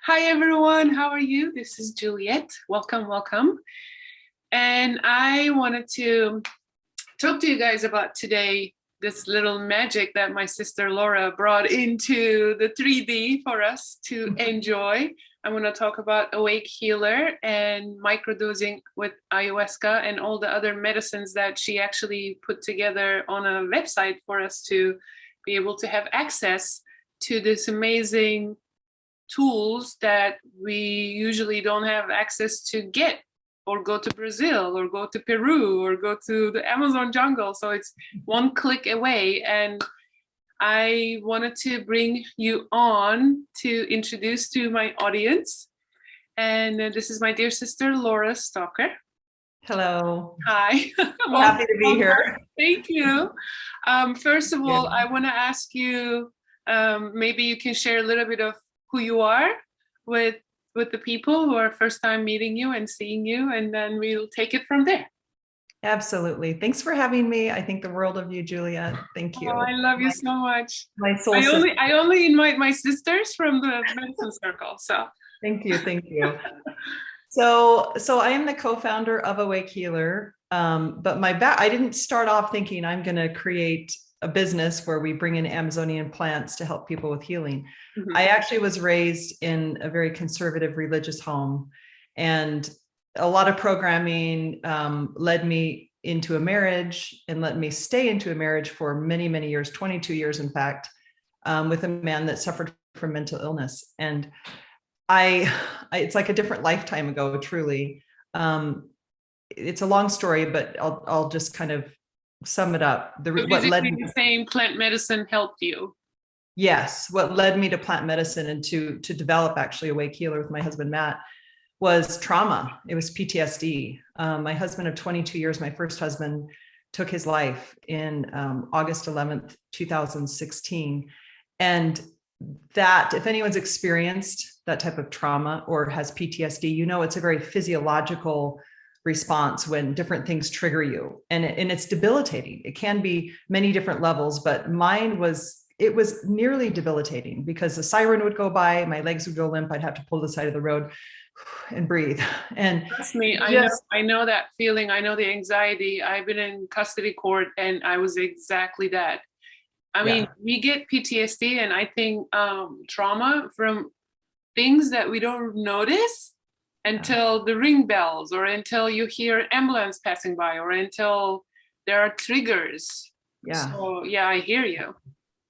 Hi everyone, how are you? This is Juliet. Welcome, welcome. And I wanted to talk to you guys about today this little magic that my sister Laura brought into the 3D for us to enjoy. I'm going to talk about Awake Healer and microdosing with ayahuasca and all the other medicines that she actually put together on a website for us to be able to have access to this amazing tools that we usually don't have access to get, or go to Brazil or go to Peru or go to the Amazon jungle. So it's one click away. And I wanted to bring you on to introduce to my audience. And this is my dear sister, Laura Stoker. Hello. Hi. So happy to be here. Thank you. First of all, I want to ask you, maybe you can share a little bit of who you are with the people who are first time meeting you and seeing you, and then we'll take it from there. Absolutely. Thanks for having me. I think the world of you, Juliet. Thank you. Oh, I love you so much. My soul I only invite my sisters from the medicine circle. So thank you. Thank you. So I am the co-founder of Awake Healer. But I didn't start off thinking I'm going to create a business where we bring in Amazonian plants to help people with healing. Mm-hmm. I actually was raised in a very conservative religious home, and a lot of programming led me into a marriage and let me stay into a marriage for many, many years, 22 years, in fact, with a man that suffered from mental illness. And it's like a different lifetime ago, truly. It's a long story, but I'll just kind of sum it up. What led me the same plant medicine helped you? Yes. What led me to plant medicine and to develop actually Awake Healer with my husband, Matt, was trauma. It was PTSD. My husband of 22 years, my first husband, took his life in August 11th, 2016. And that, if anyone's experienced that type of trauma or has PTSD, you know it's a very physiological response when different things trigger you, and it's debilitating. It can be many different levels, but mine was nearly debilitating because the siren would go by, my legs would go limp, I'd have to pull to the side of the road and breathe. And trust me, I know that feeling. I know the anxiety. I've been in custody court and I was exactly that. I mean, we get PTSD and I think trauma from things that we don't notice until the ring bells, or until you hear an ambulance passing by, or until there are triggers. Yeah. So yeah, I hear you.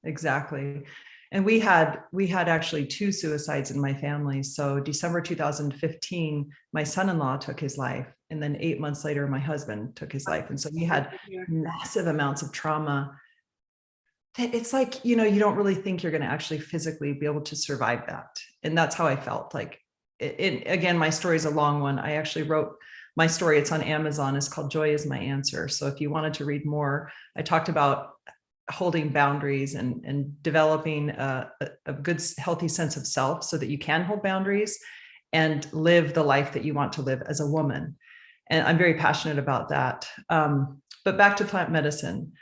Exactly. And we had actually 2 suicides in my family. So December 2015, my son-in-law took his life. And then 8 months later, my husband took his life. And so we had massive amounts of trauma. It's like, you don't really think you're going to actually physically be able to survive that. And that's how I felt. Like, again, my story is a long one. I actually wrote my story. It's on Amazon. It's called Joy is My Answer. So if you wanted to read more, I talked about holding boundaries and developing a good, healthy sense of self so that you can hold boundaries and live the life that you want to live as a woman. And I'm very passionate about that. But back to plant medicine.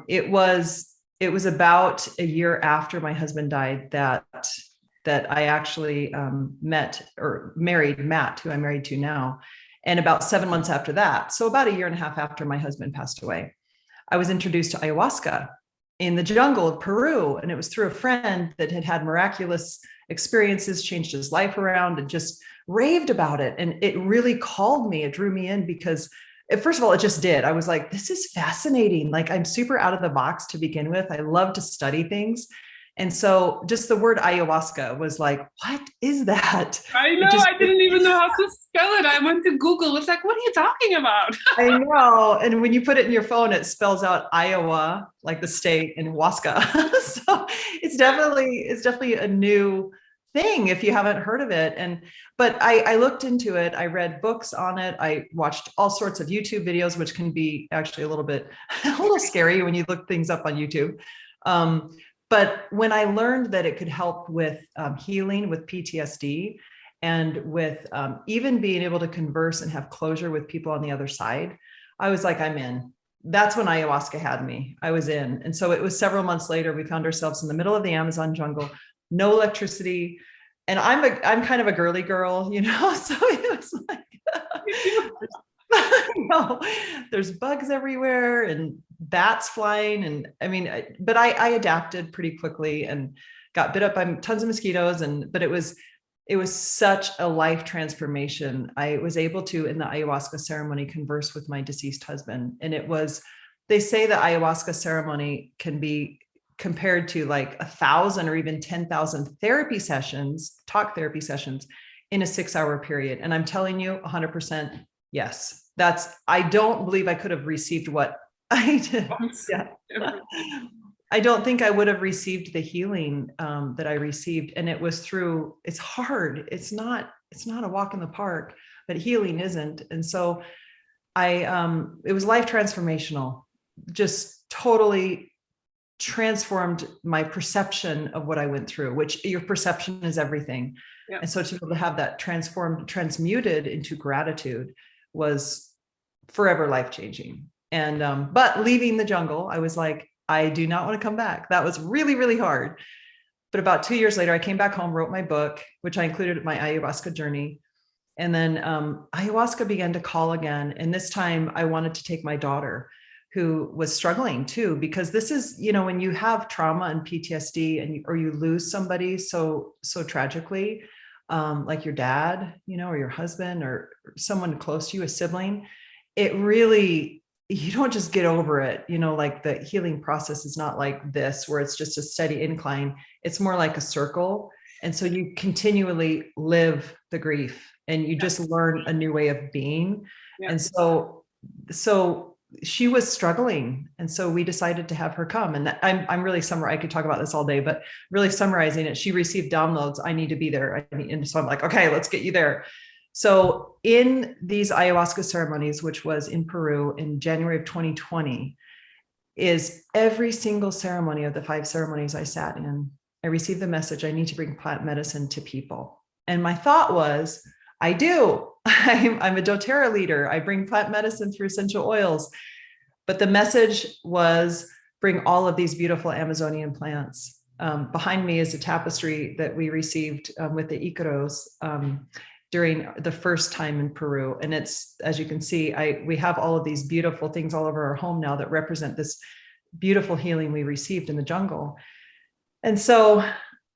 It was about a year after my husband died that I actually met or married Matt, who I'm married to now. And about 7 months after that, so about a year and a half after my husband passed away, I was introduced to ayahuasca in the jungle of Peru. And it was through a friend that had miraculous experiences, changed his life around, and just raved about it. And it really called me, it drew me in because first of all, it just did. I was like, this is fascinating. Like, I'm super out of the box to begin with. I love to study things. And so just the word ayahuasca was like, what is that? I know, I didn't even know how to spell it. I went to Google. It's like, what are you talking about? I know. And when you put it in your phone, it spells out Iowa, like the state, and Huasca. So it's definitely a new thing if you haven't heard of it. But I looked into it. I read books on it. I watched all sorts of YouTube videos, which can be actually a little scary when you look things up on YouTube. But when I learned that it could help with healing with PTSD and with even being able to converse and have closure with people on the other side, I was like, I'm in. That's when ayahuasca had me. I was in. And so it was several months later, we found ourselves in the middle of the Amazon jungle, no electricity, I'm kind of a girly girl, so it was like, no, there's bugs everywhere and bats flying. And I mean, but I adapted pretty quickly and got bit up by tons of mosquitoes. But it was such a life transformation. I was able to, in the ayahuasca ceremony, converse with my deceased husband. And they say the ayahuasca ceremony can be compared to like 1,000 or even 10,000 talk therapy sessions in a 6-hour period. And I'm telling you 100%, yes, I don't believe I could have received what I did. Yeah. I don't think I would have received the healing that I received. And it's hard. It's not a walk in the park, but healing isn't. And so it was life transformational, just totally transformed my perception of what I went through, which your perception is everything. Yeah. And so to be able to have that transmuted into gratitude was forever life-changing. And, but leaving the jungle, I was like, I do not want to come back. That was really, really hard. But about 2 years later, I came back home, wrote my book, which I included in my ayahuasca journey. And then ayahuasca began to call again. And this time I wanted to take my daughter, who was struggling too, because this is, when you have trauma and PTSD or you lose somebody so tragically, like your dad, or your husband or someone close to you, a sibling, it really, you don't just get over it. Like the healing process is not like this, where it's just a steady incline. It's more like a circle. And so you continually live the grief and you just learn a new way of being. Yeah. And so she was struggling. And so we decided to have her come. And I'm really I could talk about this all day, but really summarizing it, she received downloads. I need to be there. And so I'm like, okay, let's get you there. So in these ayahuasca ceremonies, which was in Peru in January of 2020, is every single ceremony of the 5 ceremonies I sat in, I received the message, I need to bring plant medicine to people. And my thought was, I do. I'm a doTERRA leader. I bring plant medicine through essential oils. But the message was, bring all of these beautiful Amazonian plants. Behind me is a tapestry that we received with the Icaros during the first time in Peru. And it's, as you can see, we have all of these beautiful things all over our home now that represent this beautiful healing we received in the jungle. And so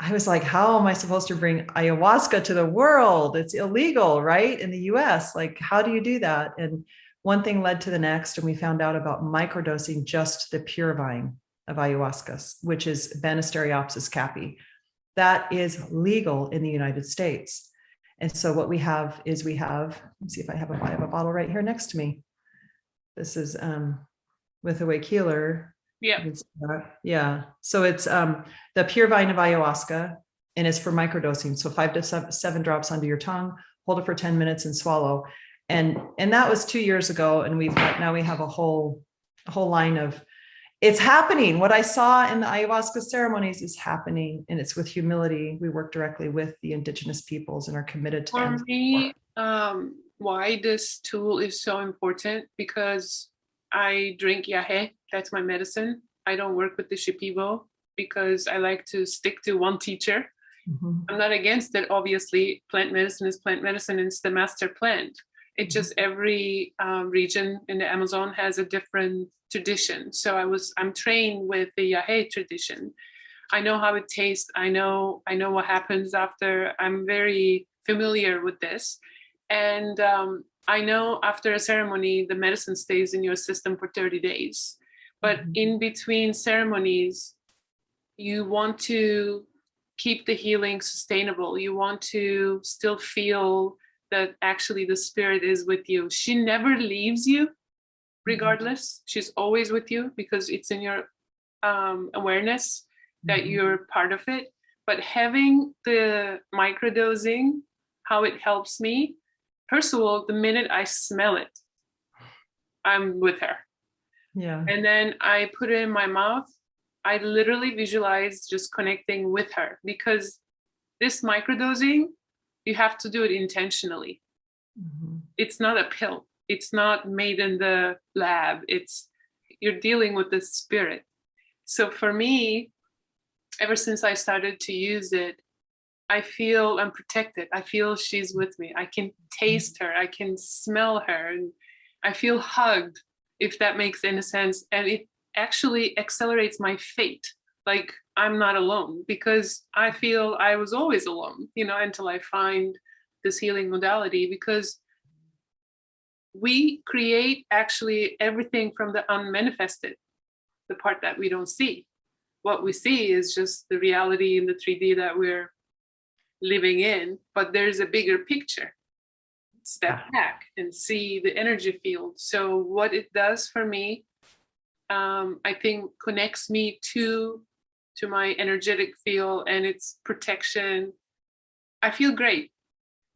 I was like, how am I supposed to bring ayahuasca to the world? It's illegal, right? In the US, like, how do you do that? And one thing led to the next, and we found out about microdosing just the Purevine of Ayahuasca, which is Banisteriopsis caapi. That is legal in the United States. And so what we have, let me see if I have a bottle right here next to me. This is with Awake Healer. Yeah. Yeah. So it's the Purevine of Ayahuasca, and it's for microdosing. So 5 to 7 drops under your tongue, hold it for 10 minutes and swallow. And that was 2 years ago. And now we have a whole line of, it's happening. What I saw in the ayahuasca ceremonies is happening, and it's with humility. We work directly with the indigenous peoples and are committed to For me, why this tool is so important, because I drink yahe. That's my medicine. I don't work with the shipibo because I like to stick to one teacher. Mm-hmm. I'm not against it. Obviously, plant medicine is plant medicine, and it's the master plant. It just, every region in the Amazon has a different tradition. So I'm trained with the yahe tradition. I know how it tastes. I know what happens after. I'm very familiar with this. And I know after a ceremony, the medicine stays in your system for 30 days. But in between ceremonies, you want to keep the healing sustainable. You want to still feel that actually the spirit is with you. She never leaves you, regardless. She's always with you, because it's in your awareness that you're part of it. But having the microdosing, how it helps me, first of all, the minute I smell it, I'm with her. Yeah. And then I put it in my mouth. I literally visualize just connecting with her, because this microdosing, you have to do it intentionally. Mm-hmm. It's not a pill. It's not made in the lab. You're dealing with the spirit. So for me, ever since I started to use it, I feel I'm protected. I feel she's with me. I can taste her. I can smell her. And I feel hugged, if that makes any sense. And it actually accelerates my fate. Like I'm not alone, because I feel I was always alone, until I find this healing modality, because we create actually everything from the unmanifested, the part that we don't see. What we see is just the reality in the 3D that we're living in, but there's a bigger picture. Step back and see the energy field. So what it does for me, I think connects me to my energetic field and its protection. I feel great.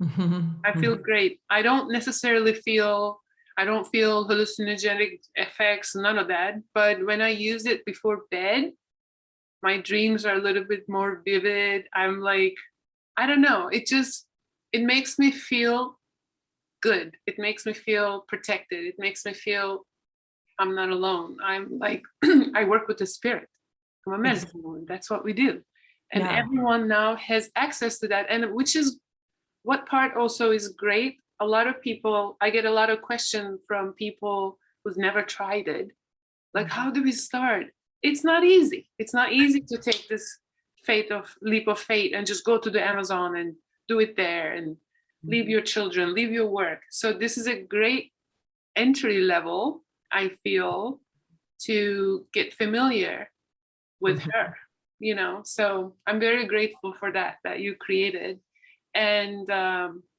I feel great. I don't feel hallucinogenic effects, none of that. But when I use it before bed, my dreams are a little bit more vivid. I'm like, I don't know. It makes me feel good. It makes me feel protected. It makes me feel I'm not alone. I'm like, I work with the spirit. I'm a medicine woman. That's what we do. And everyone now has access to that. And which is what part also is great. A lot of people, I get a lot of questions from people who's never tried it. Like, how do we start? It's not easy. It's not easy to take this leap of faith and just go to the Amazon and do it there and leave your children, leave your work. So this is a great entry level, I feel, to get familiar with her, so I'm very grateful for that you created. And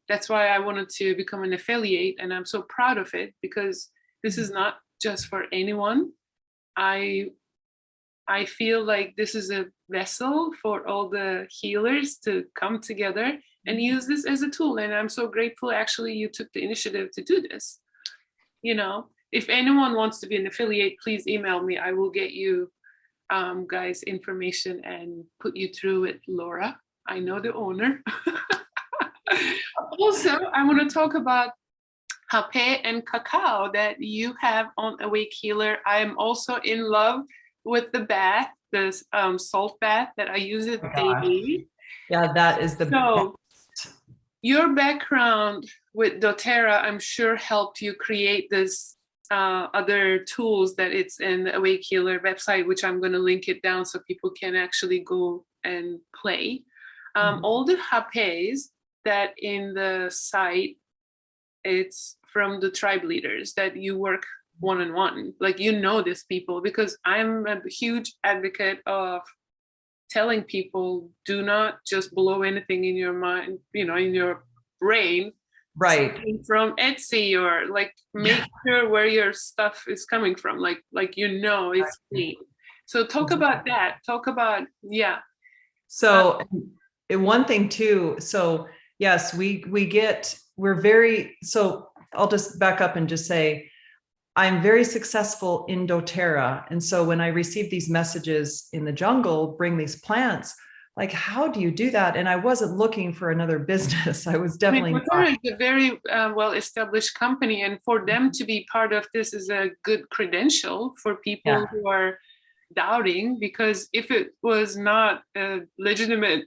that's why I wanted to become an affiliate, and I'm so proud of it, because this is not just for anyone. I feel like this is a vessel for all the healers to come together and use this as a tool. And I'm so grateful actually you took the initiative to do this. If anyone wants to be an affiliate, please email me. I will get you guys information and put you through with Laura. I know the owner. Also, I want to talk about Hape and cacao that you have on Awake Healer. I am also in love with the bath, the salt bath that I use it daily. Yeah, that is the best. Your background with doTERRA, I'm sure, helped you create this other tools that it's in the Awake Healer website, which I'm going to link it down so people can actually go and play. All the hapes that in the site, it's from the tribe leaders that you work one-on-one. Like, these people, because I'm a huge advocate of telling people, do not just blow anything in your mind, in your brain, right, from Etsy, or like make sure where your stuff is coming from, like it's clean. So talk about that. So one thing too, so yes, so I'll just back up and just say, I'm very successful in doTERRA. And so when I receive these messages in the jungle, bring these plants, like, how do you do that? And I wasn't looking for another business. I was definitely doTERRA is a very well-established company, and for them to be part of this is a good credential for people who are doubting, because if it was not a legitimate,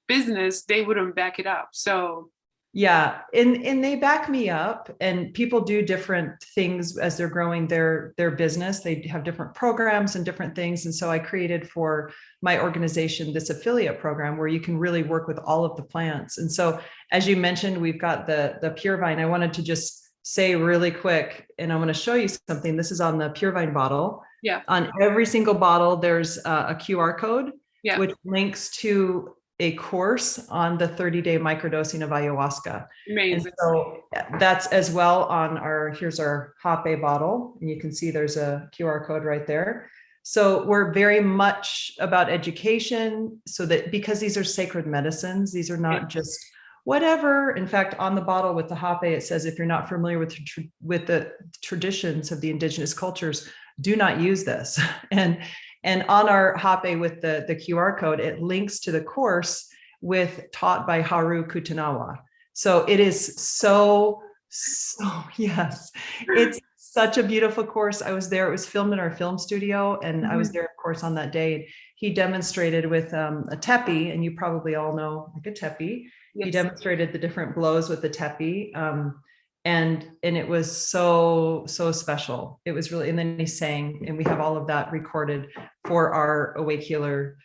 business, they wouldn't back it up. So and they back me up, and people do different things as they're growing their business. They have different programs and different things. And so I created for my organization this affiliate program where you can really work with all of the plants. And so, as you mentioned, we've got the Purevine. I wanted to just say really quick, and I'm going to show you something. This is on the Purevine bottle. Yeah. On every single bottle, there's a QR code, which links to a course on the 30-day microdosing of ayahuasca. Amazing. And so that's as well on here's our Hape bottle. And you can see there's a QR code right there. So we're very much about education, so that, because these are sacred medicines, these are not just whatever. In fact, on the bottle with the Hape, it says, if you're not familiar with the traditions of the indigenous cultures, do not use this. And on our Hape with the QR code, it links to the course taught by Haru Kutanawa. So it is so yes, it's such a beautiful course. I was there. It was filmed in our film studio, and I was there, of course, on that day. he demonstrated with a tepi, and you probably all know like a tepi. Yes. He demonstrated the different blows with the tepi. And it was so special. It was really, and then he sang, and we have all of that recorded for our Awake Healer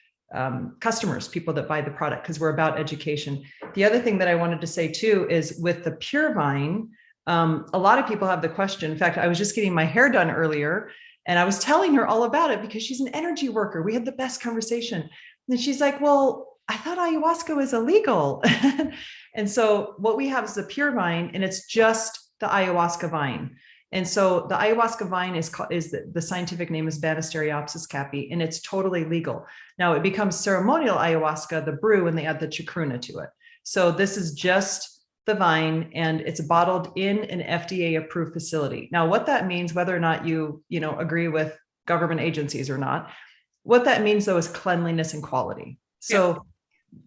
customers, people that buy the product, because we're about education. The other thing that I wanted to say too is with the Purevine, a lot of people have the question. In fact, I was just getting my hair done earlier, and I was telling her all about it because she's an energy worker. We had the best conversation. And she's like, well, I thought ayahuasca was illegal. And so what we have is the Purevine, and it's just the ayahuasca vine. And so the ayahuasca vine is the scientific name is Banisteriopsis caapi, and it's totally legal. Now it becomes ceremonial ayahuasca, the brew, and they add the chacruna to it. So this is just the vine, and it's bottled in an FDA approved facility. Now, what that means, whether or not you agree with government agencies or not, what that means though is cleanliness and quality. So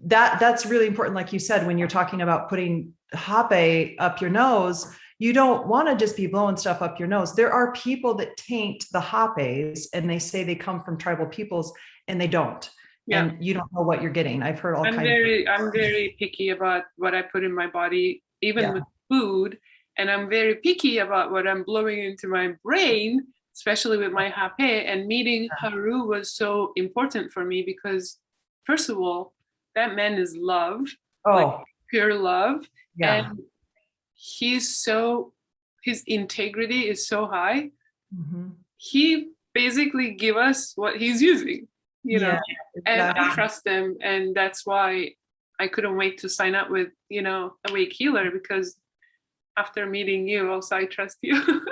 that's really important. Like you said, when you're talking about putting hape up your nose, you don't want to just be blowing stuff up your nose. There are people that taint the hapes, and they say they come from tribal peoples, and they don't. Yeah. And you don't know what you're getting. I've heard all kinds I'm very picky about what I put in my body, even with food. And I'm very picky about what I'm blowing into my brain, especially with my hape. And meeting Haru was so important for me because, first of all, that man is love, like pure love. Yeah. And his integrity is so high. Mm-hmm. He basically give us what he's using, exactly. And I trust him. And that's why I couldn't wait to sign up with, Awake Healer, because after meeting you, also, I trust you.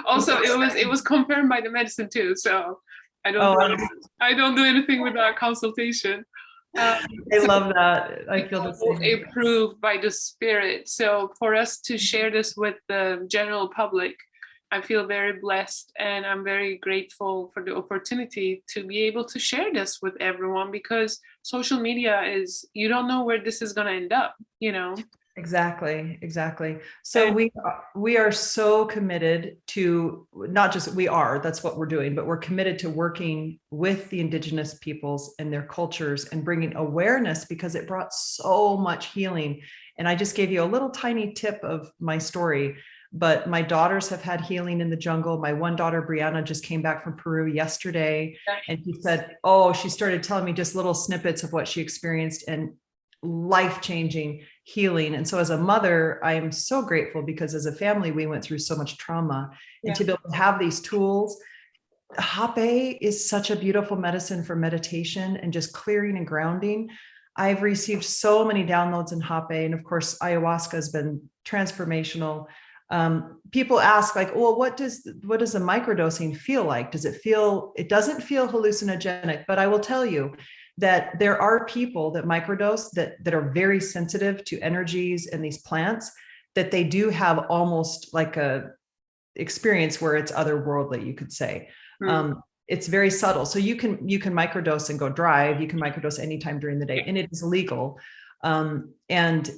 Also, it was confirmed by the medicine too. So I don't do anything without consultation. I love that. I feel the same. Approved by the spirit. So for us to share this with the general public, I feel very blessed, and I'm very grateful for the opportunity to be able to share this with everyone, because social media you don't know where this is going to end up, Exactly. So we are so committed to that's what we're doing, but we're committed to working with the indigenous peoples and their cultures and bringing awareness, because it brought so much healing. And I just gave you a little tiny tip of my story, but my daughters have had healing in the jungle. My one daughter, Brianna, just came back from Peru yesterday, and she said, she started telling me just little snippets of what she experienced, and life-changing healing. And so as a mother, I am so grateful, because as a family, we went through so much trauma, and to be able to have these tools. Hape is such a beautiful medicine for meditation and just clearing and grounding. I've received so many downloads in hape, and of course, ayahuasca has been transformational. People ask, like, well, what does the microdosing feel like? It doesn't feel hallucinogenic, but I will tell you that there are people that microdose that are very sensitive to energies and these plants, that they do have almost like a experience where it's otherworldly, you could say. It's very subtle. So you can microdose and go drive. You can microdose anytime during the day, and it is legal. And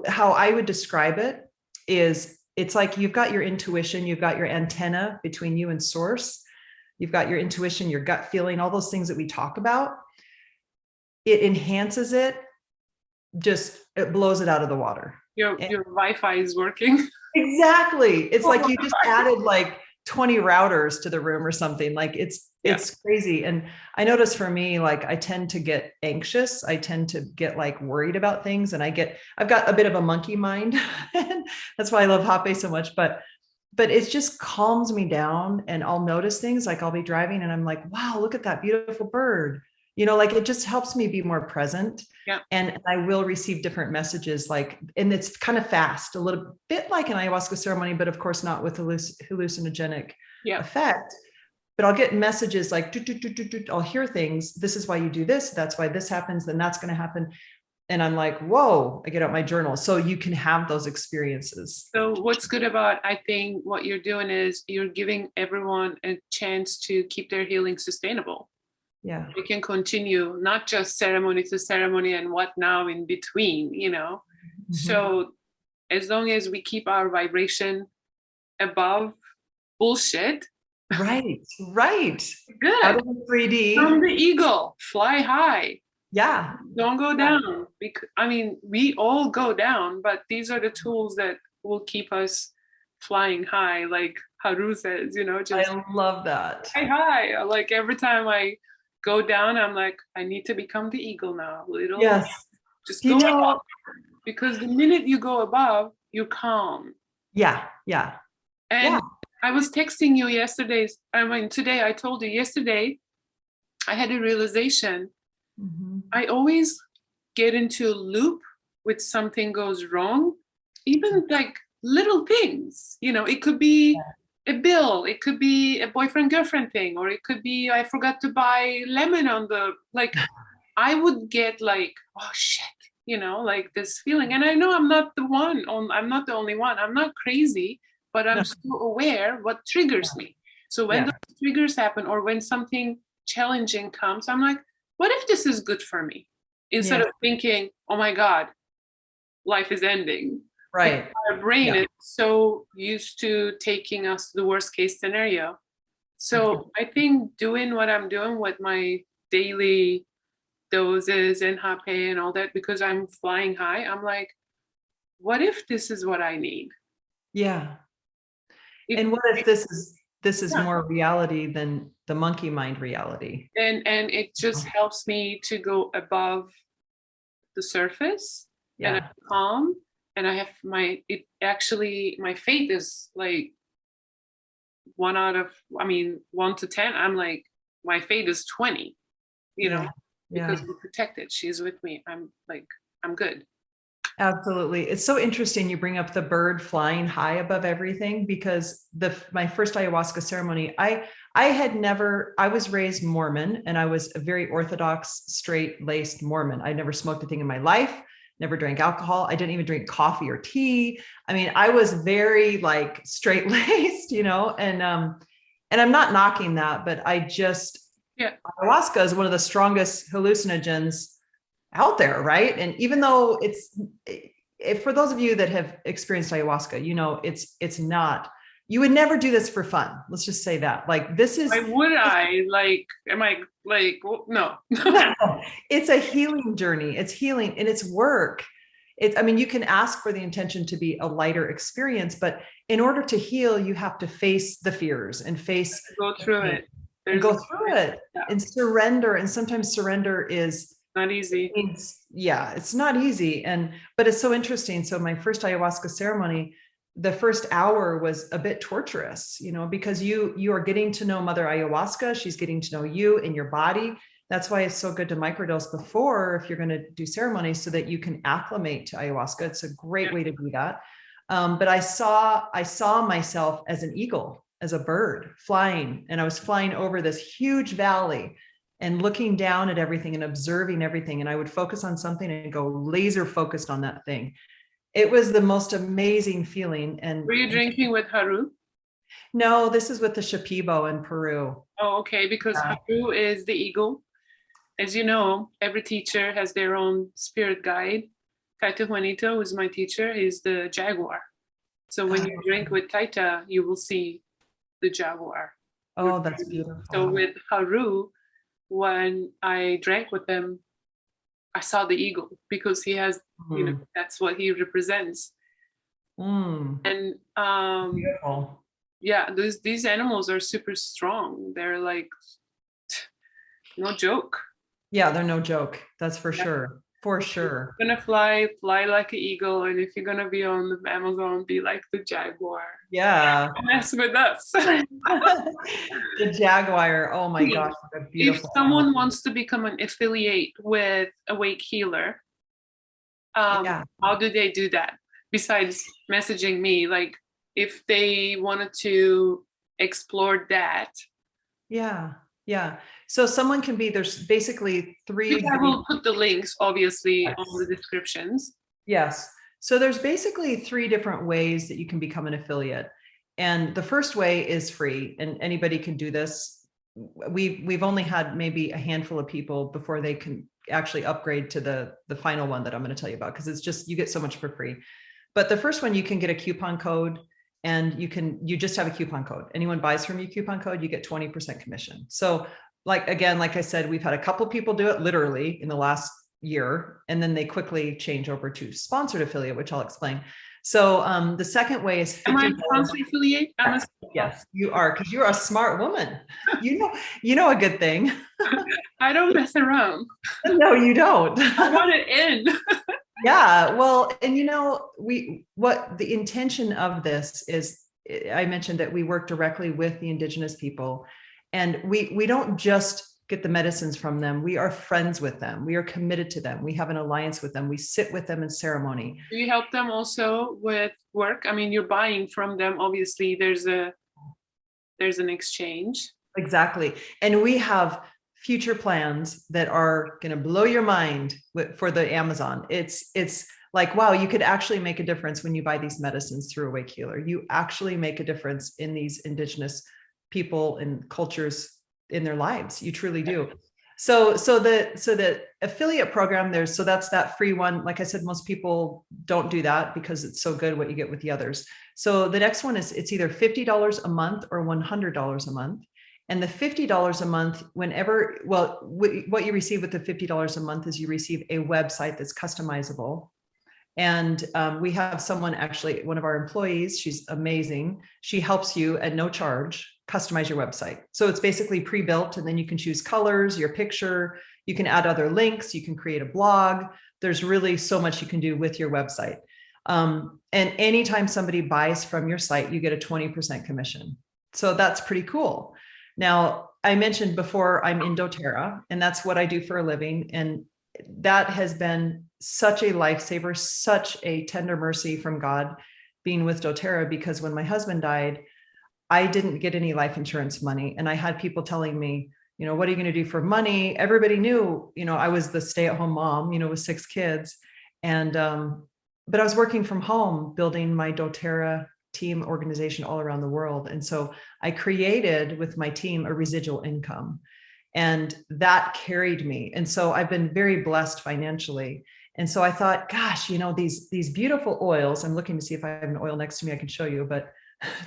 how I would describe it is, it's like you've got your intuition, you've got your antenna between you and source. You've got your intuition, your gut feeling, all those things that we talk about. It enhances it, it blows it out of the water. Your Wi-Fi is working. Exactly. It's like you just added like 20 routers to the room or something. Like it's crazy. And I notice for me, like I tend to get anxious. I tend to get like worried about things, and I've got a bit of a monkey mind. That's why I love hape so much. But it just calms me down, and I'll notice things, like I'll be driving and I'm like, wow, look at that beautiful bird. Like it just helps me be more present. Yeah. And I will receive different messages, and it's kind of fast, a little bit like an ayahuasca ceremony, but of course not with hallucinogenic effect. But I'll get messages like, I'll hear things. This is why you do this. That's why this happens. Then that's going to happen. And I'm like, whoa, I get out my journal. So you can have those experiences. So what's good about, I think what you're doing is you're giving everyone a chance to keep their healing sustainable. Yeah. They can continue, not just ceremony to ceremony and what now in between, Mm-hmm. So as long as we keep our vibration above bullshit, Right. Right. Out Good. of the 3D. From the eagle, fly high. Yeah. Don't go Yeah. down. Because I mean, we all go down, but these are the tools that will keep us flying high, like Haru says, just I love that. fly high. Like every time I go down, I'm like, I need to become the eagle now. Little, Yes. just Do you go up. know? Because the minute you go above, you're calm. Yeah. Yeah. Yeah. And I was texting you yesterday. I mean, today I told you yesterday, I had a realization. Mhm. I always get into a loop with something goes wrong, even like little things. It could be a bill, it could be a boyfriend girlfriend thing, or it could be I forgot to buy lemon on the like. I would get like, oh shit, like this feeling. And I know I'm not the one. I'm not the only one. I'm not crazy, but I'm No. so aware what triggers me. So when Yeah. those triggers happen, or when something challenging comes, I'm like, what if this is good for me? Instead Yeah. of thinking, oh my God, life is ending. Because Right. our brain Yeah. is so used to taking us to the worst case scenario. So I think doing what I'm doing with my daily doses and hape and all that, because I'm flying high, I'm like, what if this is what I need? Yeah. It, And what if this is yeah. more reality than the monkey mind reality? And it just helps me to go above the surface, and I'm Yeah. calm, and I have my faith is like 1 to 10. I'm like, my faith is 20, Yeah. because Yeah. we're protected. She's with me. I'm like, I'm good. Absolutely. It's so interesting you bring up the bird flying high above everything, because my first ayahuasca ceremony, I was raised Mormon, and I was a very orthodox, straight-laced Mormon. I never smoked a thing in my life, never drank alcohol. I didn't even drink coffee or tea. I mean, I was very like straight-laced, and I'm not knocking that, but Yeah. ayahuasca is one of the strongest hallucinogens out there, right? And even though for those of you that have experienced ayahuasca, it's not, you would never do this for fun. Let's just say that. Like this is Why would I? Like, am I like, no. no, it's a healing journey. It's healing and it's work. I mean, you can ask for the intention to be a lighter experience, but in order to heal, you have to face the fears and face Go the through pain it. and There's go through it yeah, and surrender. And sometimes surrender is not easy. yeah, it's not easy. But it's so interesting. So my first ayahuasca ceremony, the first hour was a bit torturous, because you are getting to know Mother Ayahuasca. She's getting to know you and your body. That's why it's so good to microdose before, if you're going to do ceremonies, so that you can acclimate to ayahuasca. It's a great way to do that. But I saw myself as an eagle, as a bird flying, and I was flying over this huge valley and looking down at everything and observing everything. And I would focus on something and go laser focused on that thing. It was the most amazing feeling. Were you drinking with Haru? No, this is with the Shipibo in Peru. Oh, okay, because Yeah. Haru is the eagle. As you know, every teacher has their own spirit guide. Taita Juanito, who's my teacher, is the jaguar. So when you drink with Taita, you will see the jaguar. Oh, that's So beautiful. with Haru, when I drank with him, I saw the eagle because he has, that's what he represents. And Beautiful. yeah, these animals are super strong. They're like no joke. Yeah, they're no joke. That's for Yeah. sure. For sure. You're gonna fly like an eagle, and if you're gonna be on the Amazon, be like the jaguar. Yeah. Don't mess with us. The jaguar. Oh my gosh, what a If beautiful someone animal. wants to become an affiliate with Awake Healer, Yeah. how do they do that? Besides messaging me, like if they wanted to explore that. Yeah. Yeah. So someone can be, there's basically three. I will put the links, obviously, Yes. on the descriptions. Yes. So there's basically three different ways that you can become an affiliate. And the first way is free, and anybody can do this. We've only had maybe a handful of people before they can actually upgrade to the final one that I'm going to tell you about, because it's just, you get so much for free. But the first one, you can get a coupon code, and you just have a coupon code. Anyone buys from you coupon code, you get 20% commission. So like I said, we've had a couple people do it literally in the last year, and then they quickly change over to sponsored affiliate, which I'll explain. So the second way is $50. Am I a sponsored affiliate? Yes, you are, because you're a smart woman. You know a good thing. I don't mess around. No, you don't. I want it in. Yeah, well, and what the intention of this is, I mentioned that we work directly with the indigenous people, and we don't just get the medicines from them. We are friends with them. We are committed to them. We have an alliance with them. We sit with them in ceremony. Do you help them also with work? I mean, you're buying from them. Obviously, there's an exchange. Exactly. And we have future plans that are going to blow your mind for the Amazon. It's like, wow, you could actually make a difference when you buy these medicines through Awake Healer. You actually make a difference in these indigenous people and cultures in their lives. You truly do. So the affiliate program, that's that free one. Like I said, most people don't do that because it's so good what you get with the others. So the next one it's either $50 a month or $100 a month. And the $50 a month, what you receive with the $50 a month is you receive a website that's customizable. And we have someone, actually, one of our employees, she's amazing. She helps you at no charge customize your website. So it's basically pre-built, and then you can choose colors, your picture, you can add other links, you can create a blog. There's really so much you can do with your website. And anytime somebody buys from your site, you get a 20% commission. So that's pretty cool. Now, I mentioned before, I'm in doTERRA, and that's what I do for a living. And that has been such a lifesaver, such a tender mercy from God being with doTERRA, because when my husband died, I didn't get any life insurance money. And I had people telling me, what are you going to do for money? Everybody knew, I was the stay-at-home mom, with 6 kids. And, but I was working from home, building my doTERRA team organization all around the world. And so I created with my team a residual income, and that carried me. And so I've been very blessed financially. And so I thought, gosh, these beautiful oils, I'm looking to see if I have an oil next to me I can show you, but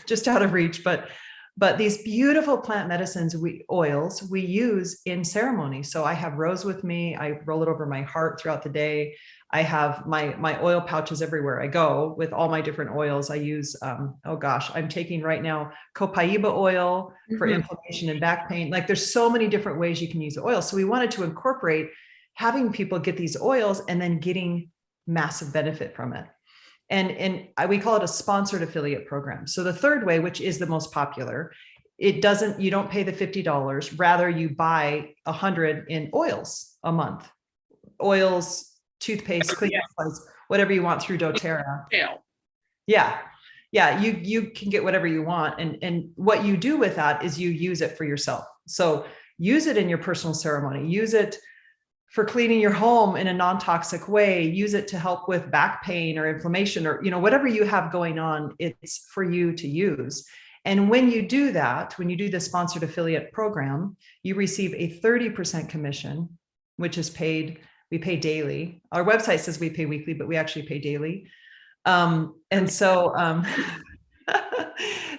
just out of reach, but these beautiful plant medicines, oils we use in ceremony. So I have rose with me. I roll it over my heart throughout the day. I have my oil pouches everywhere I go with all my different oils. I use, I'm taking right now copaiba oil for inflammation and back pain. Like, there's so many different ways you can use oil. So we wanted to incorporate having people get these oils and then getting massive benefit from it. And we call it a sponsored affiliate program. So the third way, which is the most popular, you don't pay the $50. Rather, you buy 100 in oils a month. Oils, toothpaste, cleaning supplies, whatever you want through doTERRA. Yeah. You can get whatever you want. And what you do with that is you use it for yourself. So use it in your personal ceremony. Use it for cleaning your home in a non-toxic way. Use it to help with back pain or inflammation, or whatever you have going on, it's for you to use. And when you do that, when you do the sponsored affiliate program, you receive a 30% commission, which is paid. We pay daily. Our website says we pay weekly, but we actually pay daily.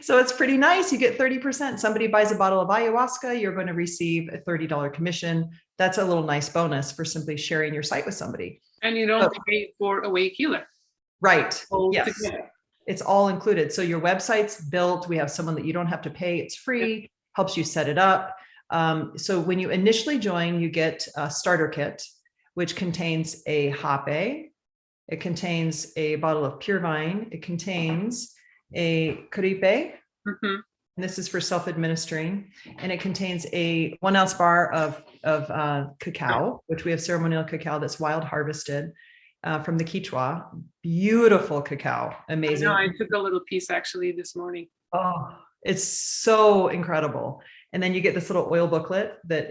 So it's pretty nice. You get 30%. Somebody buys a bottle of ayahuasca, you're going to receive a $30 commission. That's a little nice bonus for simply sharing your site with somebody. And you don't pay for Awake Healer. Right. Yes. Together. It's all included. So your website's built. We have someone that you don't have to pay. It's free, helps you set it up. So when you initially join, you get a starter kit, which contains a hape. It contains a bottle of Purevine. It contains a curipe. And this is for self-administering. And it contains a 1 ounce bar of cacao, which we have ceremonial cacao that's wild harvested from the Quichua. Beautiful cacao. Amazing. I took a little piece actually this morning. Oh, it's so incredible. And then you get this little oil booklet that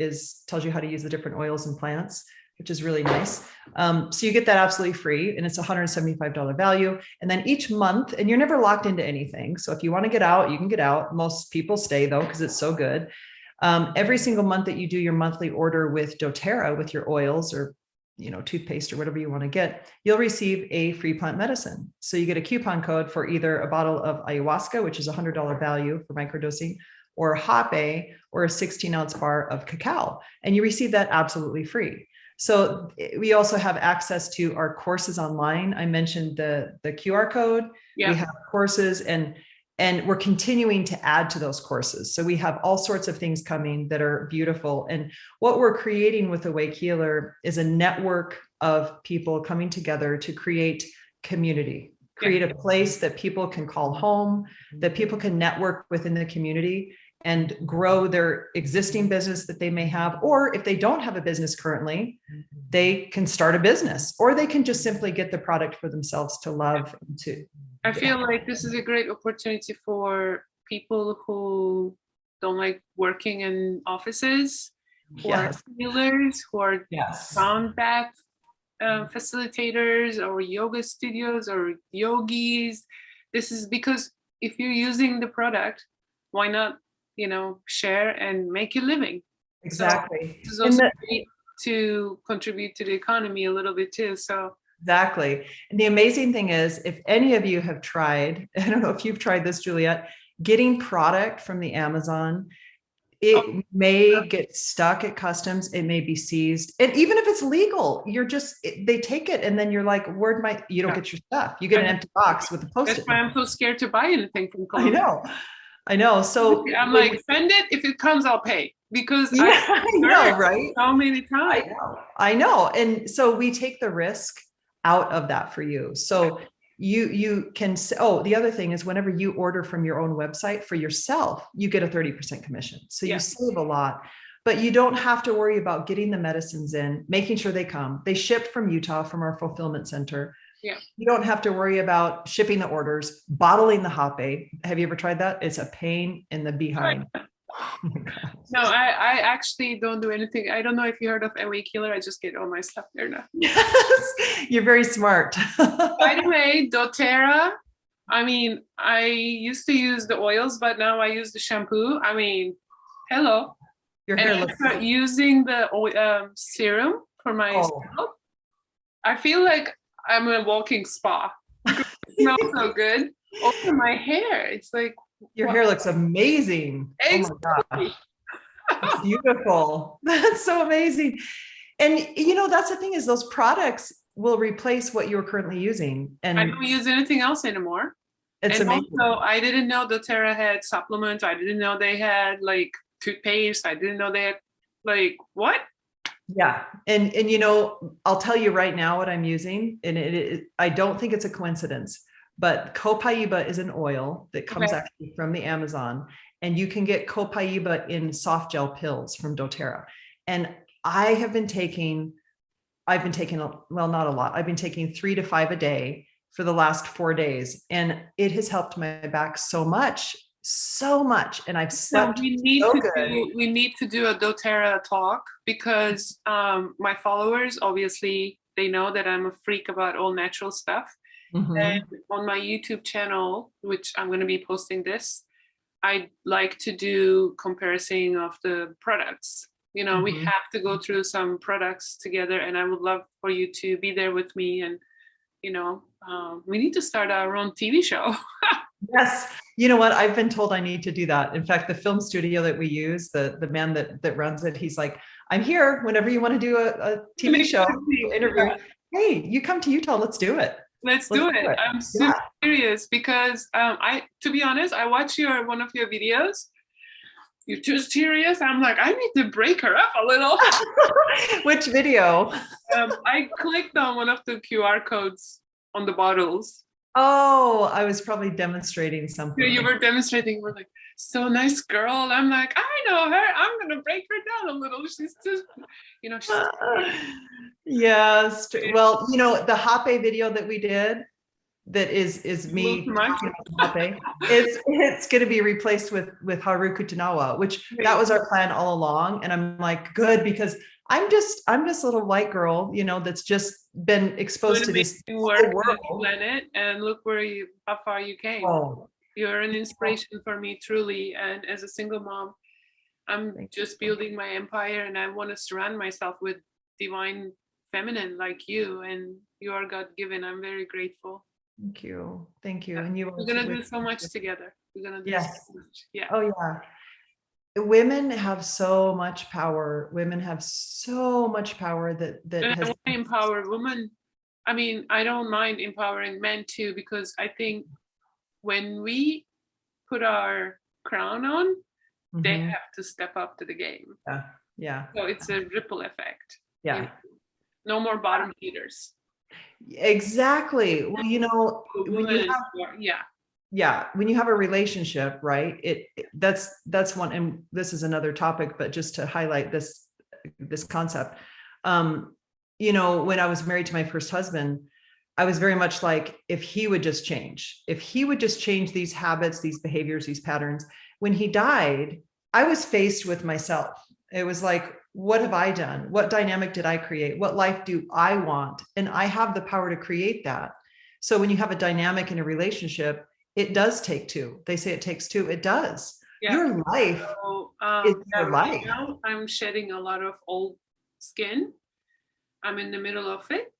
tells you how to use the different oils and plants, which is really nice. So you get that absolutely free, and it's $175 value. And then each month, and you're never locked into anything. So if you want to get out, you can get out. Most people stay though, because it's so good. Every single month that you do your monthly order with doTERRA, with your oils or toothpaste or whatever you want to get, you'll receive a free plant medicine. So you get a coupon code for either a bottle of ayahuasca, which is $100 value for microdosing, or hape, or a 16-ounce bar of cacao. And you receive that absolutely free. So we also have access to our courses online. I mentioned the QR code. Yeah. We have courses, and we're continuing to add to those courses. So we have all sorts of things coming that are beautiful. And what we're creating with Awake Healer is a network of people coming together to create community, create a place that people can call home, that people can network within the community and grow their existing business that they may have. Or if they don't have a business currently, they can start a business, or they can just simply get the product for themselves to love. And to, I feel like this is a great opportunity for people who don't like working in offices, who are healers, who are sound bath facilitators, or yoga studios, or yogis. This is because if you're using the product, why not, share and make a living? Exactly. So this is also great to contribute to the economy a little bit too. So exactly. And the amazing thing is, if any of you have tried, I don't know if you've tried this, Juliet, getting product from the Amazon, it may get stuck at customs. It may be seized. And even if it's legal, they take it. And then you're like, you don't get your stuff. You get an empty box with a Post-it. That's why I'm so scared to buy anything from Colombia. I know. So I'm like, send it. If it comes, I'll pay, because I know, right? So many times. I know. And so we take the risk out of that for you. So you can, the other thing is, whenever you order from your own website for yourself, you get a 30% commission. So you save a lot, but you don't have to worry about getting the medicines in, making sure they come. They ship from Utah, from our fulfillment center. Yeah. You don't have to worry about shipping the orders, bottling the hape. Have you ever tried that? It's a pain in the behind. Oh no, I actually don't do anything. I don't know if you heard of Awake Healer. I just get all my stuff there now. Yes, you're very smart. By the way, doTERRA, I used to use the oils, but now I use the shampoo. Hello. Your hair looks good. Using the serum for my scalp, I feel like I'm a walking spa. It smells so good. Also, my hair, it's like, your hair looks amazing. Exactly. Oh my gosh. It's beautiful. That's so amazing. And that's the thing, is those products will replace what you're currently using. And I don't use anything else anymore. It's amazing. Also, I didn't know doTERRA had supplements. I didn't know they had like toothpaste. I didn't know they had like what? Yeah. And I'll tell you right now what I'm using. And I don't think it's a coincidence, but copaiba is an oil that comes actually from the Amazon, and you can get copaiba in soft gel pills from doTERRA. And I've been taking, well, not a lot. I've been taking 3 to 5 a day for the last 4 days. And it has helped my back so much. And I've slept we need to do a doTERRA talk, because my followers, obviously, they know that I'm a freak about all natural stuff. Mm-hmm. And on my YouTube channel, which I'm going to be posting this, I like to do comparison of the products. Mm-hmm. We have to go through some products together, and I would love for you to be there with me. And we need to start our own TV show. Yes. You know what? I've been told I need to do that. In fact, the film studio that we use, the man that runs it, he's like, I'm here whenever you want to do a TV show interview. Yeah. Hey, you come to Utah. Let's do it. Let's do it. I'm super serious, because to be honest, I watch one of your videos. You're too serious. I'm like, I need to break her up a little. Which video? I clicked on one of the QR codes on the bottles. Oh, I was probably demonstrating something. You were demonstrating. We're like, so nice girl. I'm like, I know her. I'm going to break her down a little. She's just, yes. Well, the hape video that we did, that is me talking about hape, it's going to be replaced with Haruku Tanawa, which that was our plan all along. And I'm like, good, because I'm just a little white girl, that's just been exposed to this world. Planet, and look how far you came. Oh. You're an inspiration for me, truly. And as a single mom, I'm just building my empire, and I want to surround myself with divine feminine like you, and you are God-given. I'm very grateful. Thank you. Thank you. Yeah. And you We're gonna do so much together. We're gonna do Yes. so much. Yeah. Oh yeah. Women have so much power. Women have so much power that And I has want to empower women. I mean, I don't mind empowering men too, because I think when we put our crown on, they Mhm. have to step up to the game. Yeah. Yeah. So it's a ripple effect. Yeah. You know? No more bottom feeders. Exactly. Well, when you have when you have a relationship, right? That's one, and this is another topic, but just to highlight this concept. When I was married to my first husband, I was very much like, if he would just change these habits, these behaviors, these patterns. When he died, I was faced with myself. It was like, what have I done? What dynamic did I create? What life do I want? And I have the power to create that. So when you have a dynamic in a relationship, it does take two. They say it takes two. It does. Yeah. Your life So, is your right life. now, I'm shedding a lot of old skin. I'm in the middle of it,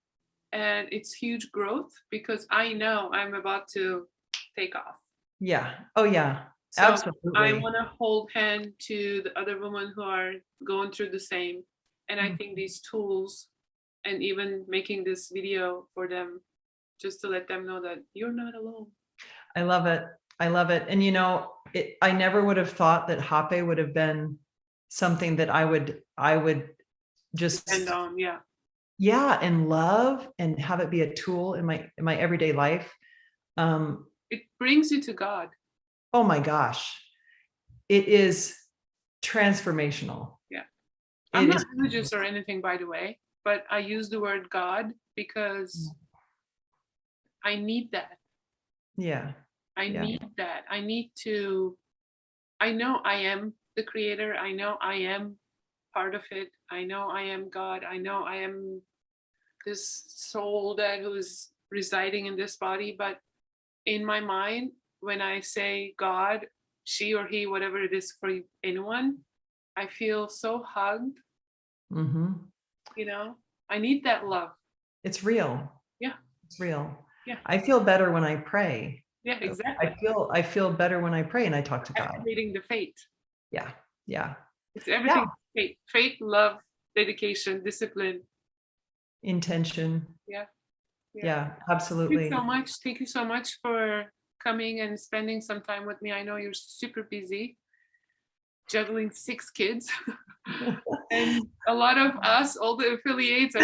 and it's huge growth because I know I'm about to take off. Yeah. Oh yeah. So Absolutely. I want to hold hand to the other women who are going through the same. And I think these tools, and even making this video for them, just to let them know that you're not alone. I love it. I love it. And I never would have thought that Hape would have been something that I would just depend on. and love and have it be a tool in my everyday life. It brings you to God. Oh my gosh. It is transformational. Yeah. I'm not religious or anything, by the way, but I use the word God because I need that. Yeah. I need that. I know I am the creator. I know I am part of it. I know I am God. I know I am this soul that who's residing in this body. But in my mind, when I say God, she or he, whatever it is for anyone, I feel so hugged. Mm-hmm. I need that love. It's real. Yeah. It's real. Yeah. I feel better when I pray. Yeah, exactly. I feel better when I pray and I talk to God. Activating the faith. Yeah. Yeah. It's everything. Yeah. Faith, love, dedication, discipline. Intention. Yeah, absolutely. Thank you so much for coming and spending some time with me. I know you're super busy juggling 6 kids and a lot of us, all the affiliates.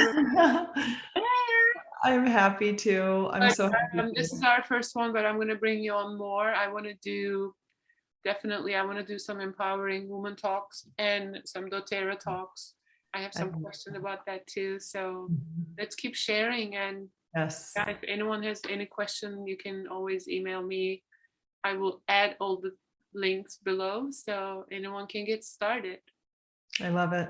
I'm happy to. I'm so happy. This is our first one, but I'm going to bring you on more. I want to do some empowering woman talks and some doTERRA talks. I have some question about that too. So let's keep sharing. And yes, if anyone has any question, you can always email me. I will add all the links below so anyone can get started. I love it.